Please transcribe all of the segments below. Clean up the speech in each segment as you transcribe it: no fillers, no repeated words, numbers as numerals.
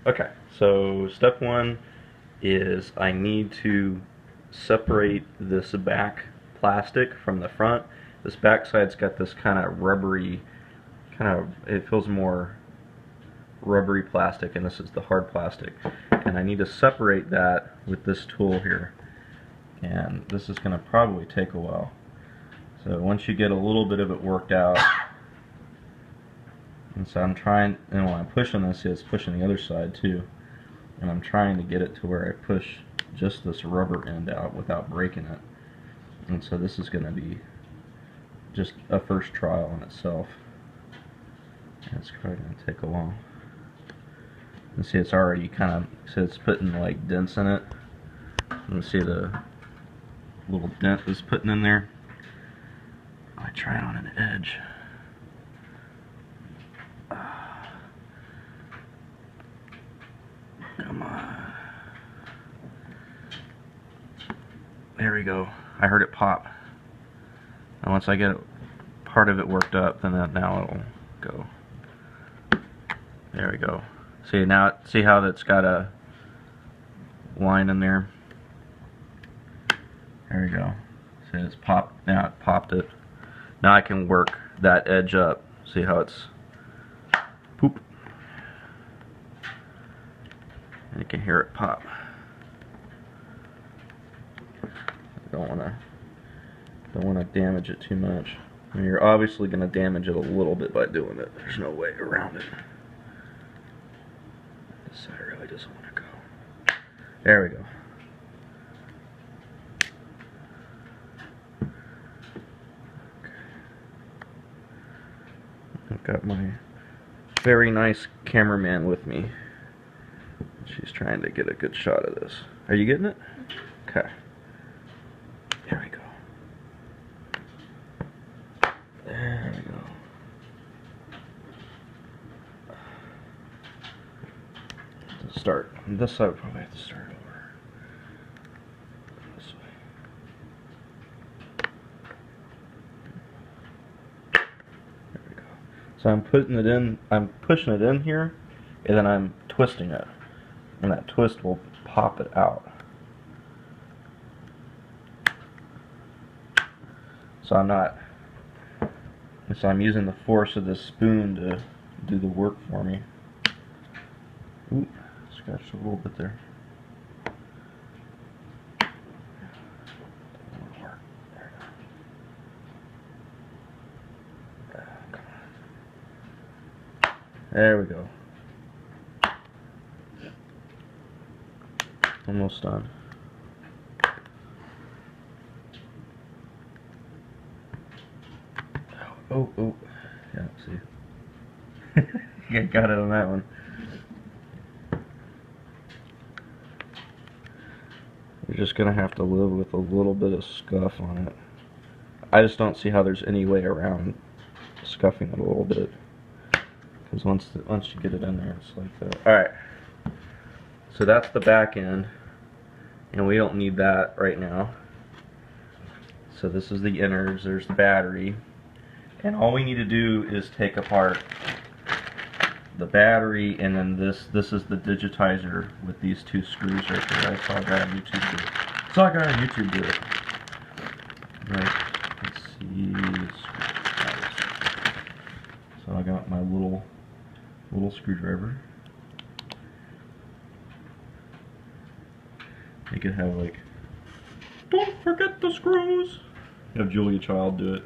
Okay, so step one is I need to separate this back plastic from the front. This back side's got this kind of rubbery, it feels more rubbery plastic, and this is the hard plastic. And I need to separate that with this tool here. And this is going to probably take a while. So once you get a little bit of it worked out, and so I'm trying, and when I'm pushing this, it's pushing the other side too. And I'm trying to get it to where I push just this rubber end out without breaking it. And so this is going to be just a first trial in itself. And it's probably going to take a while. You see it's already kind of, so it's putting like dents in it. You can see the little dent is putting in there. I try it on an edge. Come on. There we go. I heard it pop. And once I get part of it worked up, then now it'll go. There we go. See now, see how that's got a line in there? There we go. See it's popped. Now it popped it. Now I can work that edge up. See how it's poop. And you can hear it pop. I don't want to damage it too much. I mean, you're obviously going to damage it a little bit by doing it. There's no way around it. This side really doesn't want to go. There we go. I've got my very nice cameraman with me. She's trying to get a good shot of this. Are you getting it? Okay. There we go. There we go. Let's start on this side. Probably have to start over this way. There we go. So I'm putting it in. I'm pushing it in here, and then I'm twisting it, and that twist will pop it out. So I'm using the force of this spoon to do the work for me. Ooh, scratched a little bit there. There we go. Almost done. Oh, yeah, see. Yeah, got it on that one. You're just gonna have to live with a little bit of scuff on it. I just don't see how there's any way around scuffing it a little bit. Because once you get it in there, it's like that. Alright. So that's the back end. And we don't need that right now. So this is the innards, there's the battery. And all we need to do is take apart the battery, and then this is the digitizer with these two screws right there. I saw a guy on YouTube do it. Saw a guy on YouTube do it. Right. Let's see. So I got my little screwdriver. You could have like, don't forget the screws. Have Julia Child do it.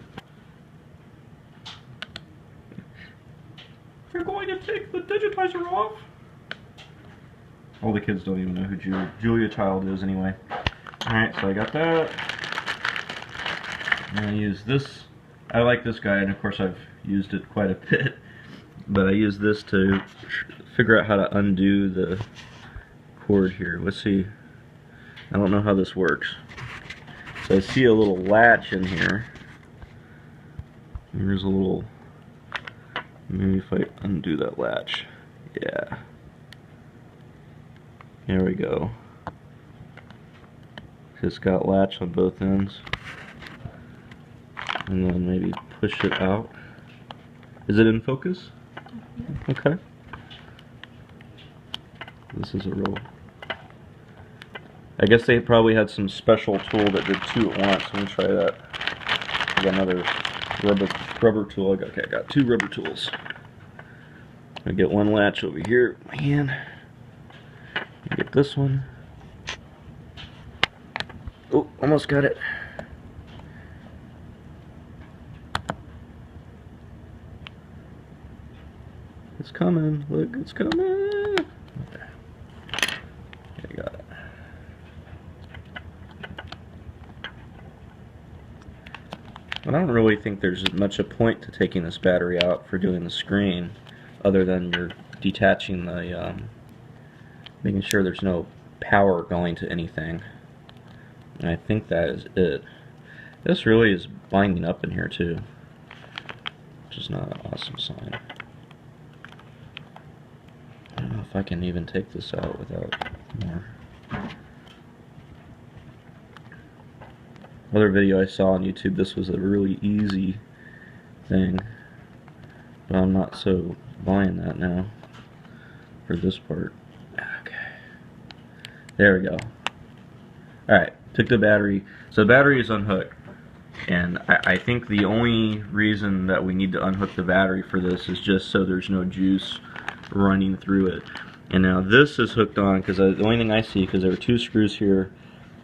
You're going to take the digitizer off? All the kids don't even know who Julia Child is anyway. Alright, so I got that. I'm going to use this. I like this guy, and of course I've used it quite a bit. But I use this to figure out how to undo the cord here. Let's see. I don't know how this works. So I see a little latch in here. Here's a little... Maybe if I undo that latch. Yeah. Here we go. It's got latch on both ends. And then maybe push it out. Is it in focus? Okay. This is a real... I guess they probably had some special tool that did 2 at once. Let me try that. I got another rubber tool. Okay, I got 2 rubber tools. I get one latch over here with my hand. Get this one. Oh, almost got it. It's coming. Look, it's coming. Okay. I got it. I don't really think there's much a point to taking this battery out for doing the screen, other than you're detaching the, making sure there's no power going to anything. And I think that is it. This really is binding up in here too, which is not an awesome sign. I don't know if I can even take this out without more. Other video I saw on YouTube, this was a really easy thing, but I'm not so buying that now for this part. Okay, there we go. Alright, took the battery. So the battery is unhooked, and I think the only reason that we need to unhook the battery for this is just so there's no juice running through it. And now this is hooked on, because the only thing I see, because there are 2 screws here,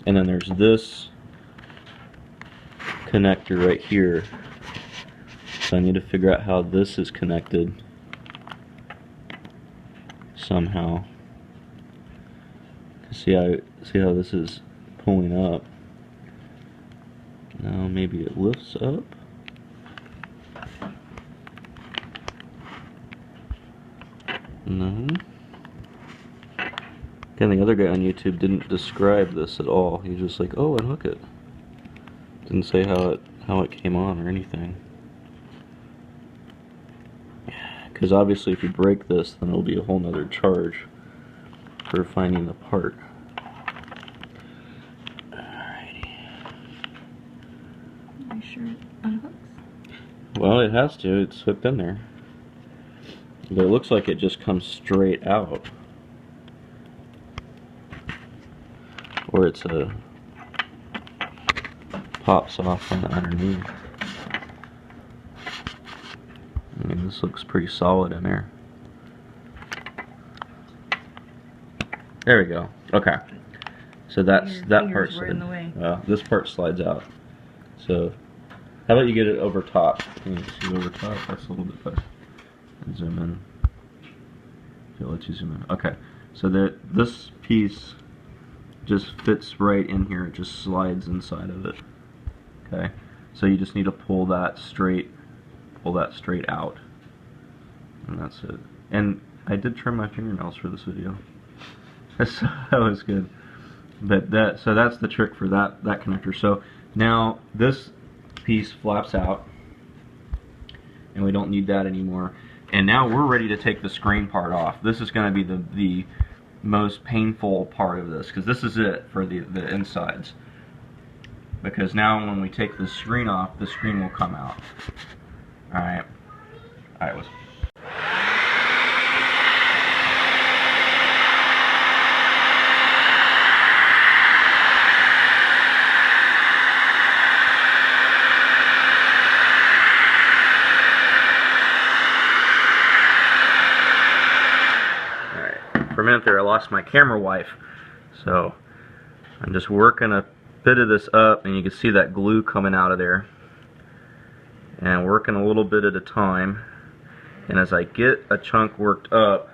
and then there's this connector right here. So I need to figure out how this is connected somehow. See how this is pulling up. Now maybe it lifts up. No. Again, the other guy on YouTube didn't describe this at all. He was just like, "Oh, unhook it." Didn't say how it came on or anything. Because obviously, if you break this, then it'll be a whole nother charge for finding the part. Alrighty. Are you sure it unhooks? Well, it has to. It's hooked in there. But it looks like it just comes straight out. Or it's a pops off on the underneath. I mean, this looks pretty solid in there. There we go. Okay. So that's that part. This part slides out. So how about you get it over top? Can you see over top? That's a little bit better. Zoom in. Okay, let you zoom in. Okay. So this piece just fits right in here. It just slides inside of it. Okay. So you just need to pull that straight out, and that's it. And I did trim my fingernails for this video. So that was good. But so that's the trick for that connector. So now this piece flaps out, and we don't need that anymore. And now we're ready to take the screen part off. This is going to be the most painful part of this, because this is it for the insides. Because now when we take the screen off, the screen will come out. Alright. Alright, for a minute there I lost my camera wife, so I'm just working a bit of this up, and you can see that glue coming out of there, and working a little bit at a time. And as I get a chunk worked up,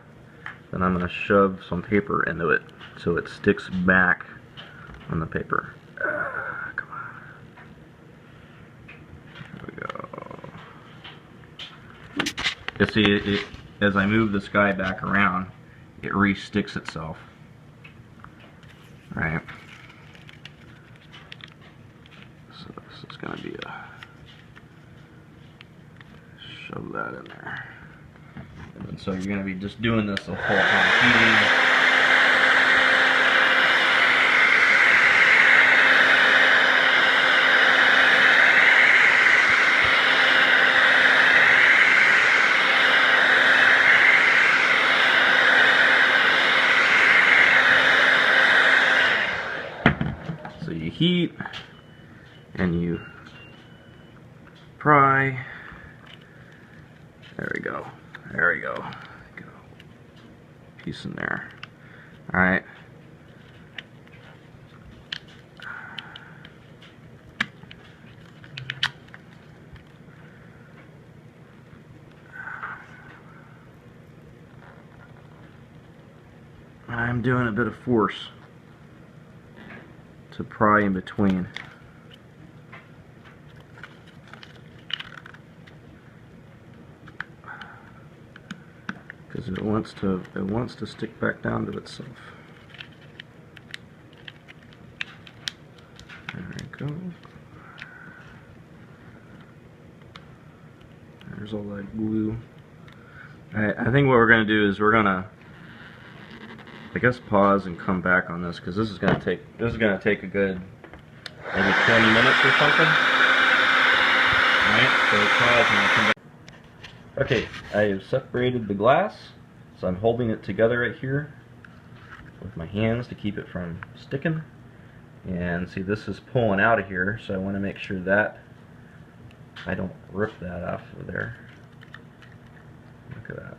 then I'm going to shove some paper into it so it sticks back on the paper. Come on. There we go. You see, as I move this guy back around, it re-sticks itself. Right. So this is going to be shove that in there. And so you're going to be just doing this the whole time. Heating. heat and you pry. There we go. There we go. Get a piece in there. Alright. I'm doing a bit of force to pry in between. Because it wants to stick back down to itself. There we go. There's all that glue. Alright, I think what we're gonna do is we're gonna, I guess, pause and come back on this, because this is gonna take a good maybe 20 minutes or something. Alright, so pause and we'll come back. Okay, I have separated the glass, so I'm holding it together right here with my hands to keep it from sticking. And see, this is pulling out of here, so I want to make sure that I don't rip that off of there. Look at that.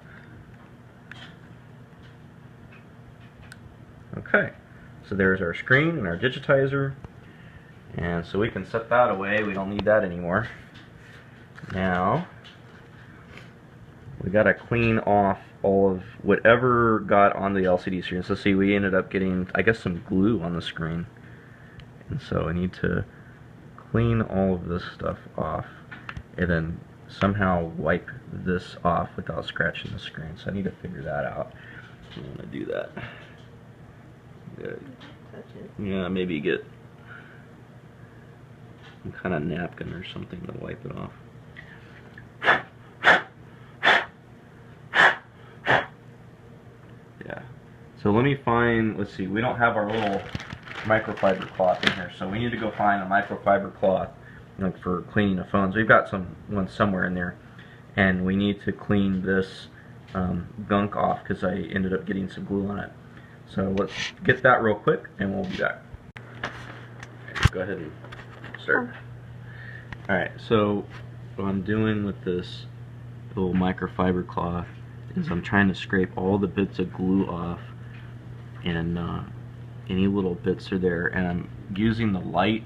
Okay, so there's our screen and our digitizer, and so we can set that away. We don't need that anymore. Now we gotta clean off all of whatever got on the LCD screen. So see, we ended up getting, I guess, some glue on the screen, and so I need to clean all of this stuff off and then somehow wipe this off without scratching the screen. So I need to figure that out. I'm gonna do that. Good. Yeah, maybe get some kind of napkin or something to wipe it off. Yeah. So let me find, let's see, we don't have our little microfiber cloth in here, so we need to go find a microfiber cloth, like for cleaning the phones. We've got one somewhere in there, and we need to clean this gunk off because I ended up getting some glue on it. So let's get that real quick and we'll be back. Go ahead and start. Alright, so what I'm doing with this little microfiber cloth is I'm trying to scrape all the bits of glue off, and any little bits are there, and I'm using the light,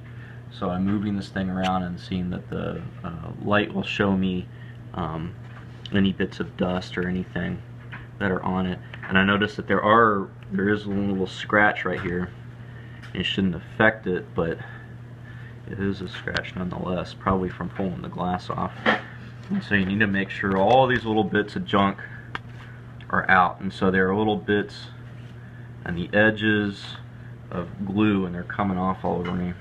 so I'm moving this thing around and seeing that the light will show me any bits of dust or anything that are on it. And I noticed that there is a little scratch right here. It shouldn't affect it, but it is a scratch nonetheless, probably from pulling the glass off. And so you need to make sure all these little bits of junk are out. And so there are little bits on the edges of glue, and they're coming off all over me.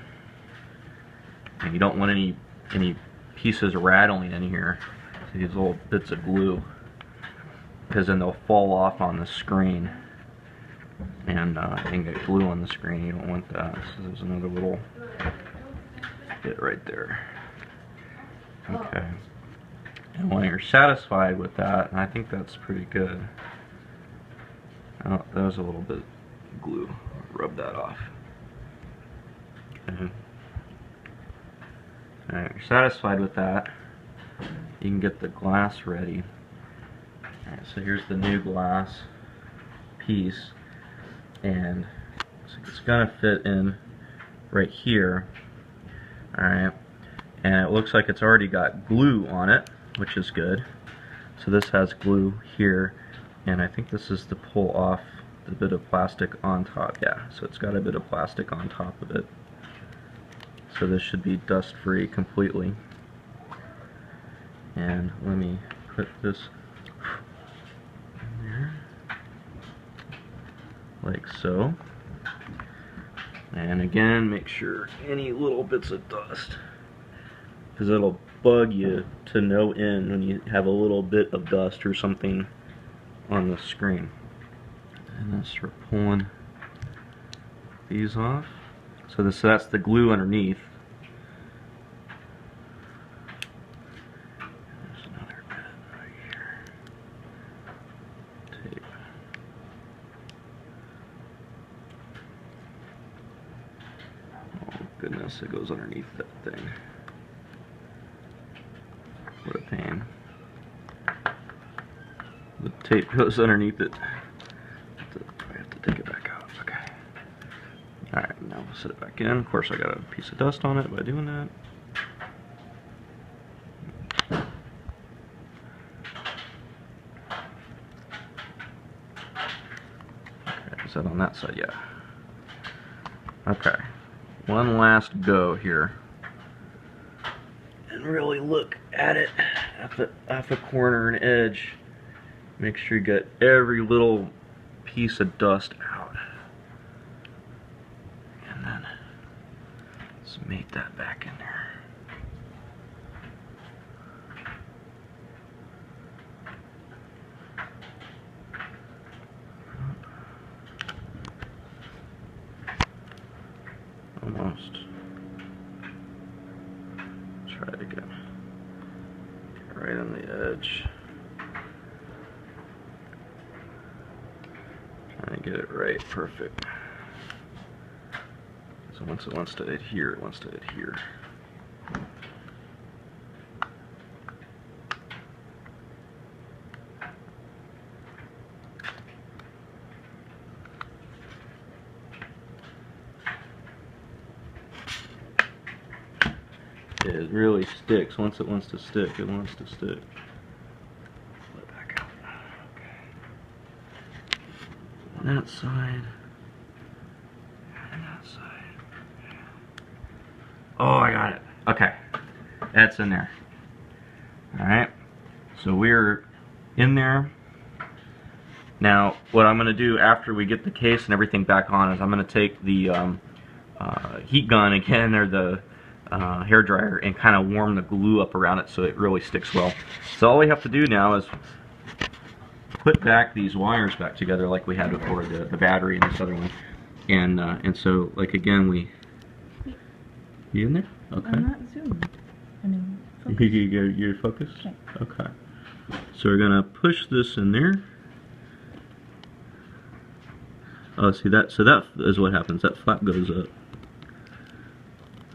And you don't want any pieces rattling in here. So these little bits of glue, because then they'll fall off on the screen and get glue on the screen. You don't want that. So there's another little bit right there. Okay. And when you're satisfied with that, and I think that's pretty good. Oh, that was a little bit of glue. Rub that off. Okay. Alright, you're satisfied with that, you can get the glass ready. Alright, so here's the new glass piece, and it's gonna fit in right here. Alright, and it looks like it's already got glue on it, which is good. So this has glue here, and I think this is to pull off the bit of plastic on top. Yeah, so it's got a bit of plastic on top of it. So this should be dust free completely. And let me put this in there, like so. And again, make sure any little bits of dust, because it'll bug you to no end when you have a little bit of dust or something on the screen. And then start pulling these off. So that's the glue underneath. There's another bit right here. Tape. Goodness, it goes underneath that thing. What a pain. The tape goes underneath it. I have to take it back out. Okay. Alright, now we'll set it back in. Of course, I got a piece of dust on it by doing that. Okay, is that on that side? Yeah. Okay. One last go here. And really look at it at the corner and edge. Make sure you get every little piece of dust out. And then let's mate that back in there. Almost. Try it again. Right on the edge. Trying to get it right, perfect. So once it wants to adhere, it wants to adhere. It really sticks. Once it wants to stick, it wants to stick. Let it back out. Okay. On that side. And that side. Oh, I got it. Okay. That's in there. Alright. So we're in there. Now, what I'm going to do after we get the case and everything back on is I'm going to take the heat gun again, or the hair dryer, and kind of warm the glue up around it so it really sticks well. So all we have to do now is put back these wires back together like we had before, the battery and this other one. And so, like, again, you in there? Okay. I'm not zooming. I mean, focus. You're focused? Okay. Okay. So we're gonna push this in there. Oh, see that? So that is what happens. That flap goes up.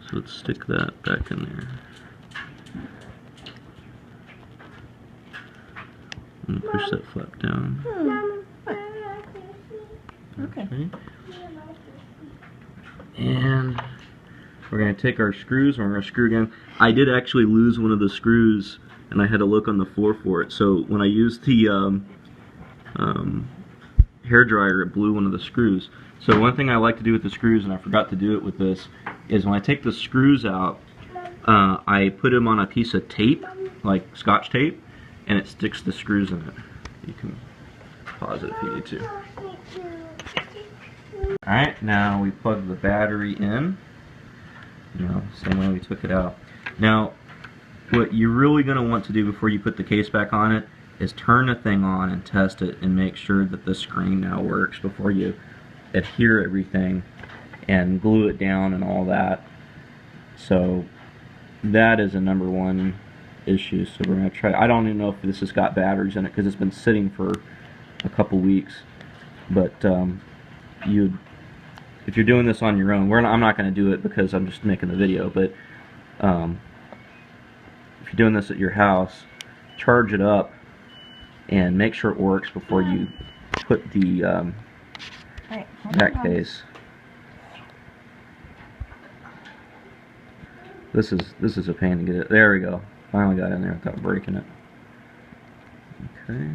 So let's stick that back in there. And push that flap down. Okay. And we're going to take our screws and we're going to screw again. I did actually lose one of the screws and I had to look on the floor for it. So when I used the hair dryer, it blew one of the screws. So one thing I like to do with the screws, and I forgot to do it with this, is when I take the screws out, I put them on a piece of tape, like Scotch tape, and it sticks the screws in it. You can pause it if you need to. Alright, now we plug the battery in. Same way we took it out. Now, what you're really going to want to do before you put the case back on it is turn the thing on and test it and make sure that the screen now works before you adhere everything and glue it down and all that. So that is a ¡1 issue. So we're going to try. I don't even know if this has got batteries in it because it's been sitting for a couple weeks. But if you're doing this on your own, I'm not going to do it because I'm just making the video. But if you're doing this at your house, charge it up and make sure it works before you put the back case. This is a pain to get it. There we go. Finally got in there without breaking it. Okay.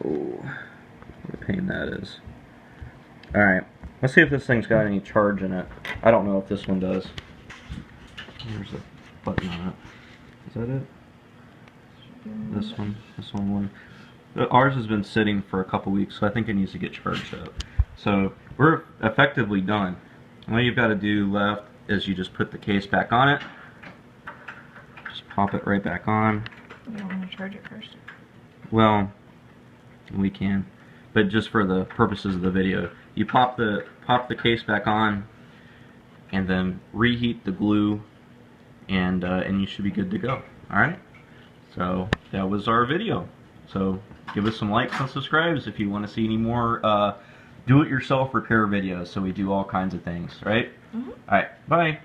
Oh, what a pain that is. Alright, let's see if this thing's got any charge in it. I don't know if this one does. There's a button on it. Is that it? This one. Ours has been sitting for a couple weeks, so I think it needs to get charged up. So we're effectively done. All you've got to do left is you just put the case back on it. Just pop it right back on. You don't want to charge it first? Well, we can, but just for the purposes of the video, you pop the case back on, and then reheat the glue, and you should be good to go. All right. So that was our video. So give us some likes and subscribes if you want to see any more do-it-yourself repair videos, so we do all kinds of things, right? Mm-hmm. Alright, bye.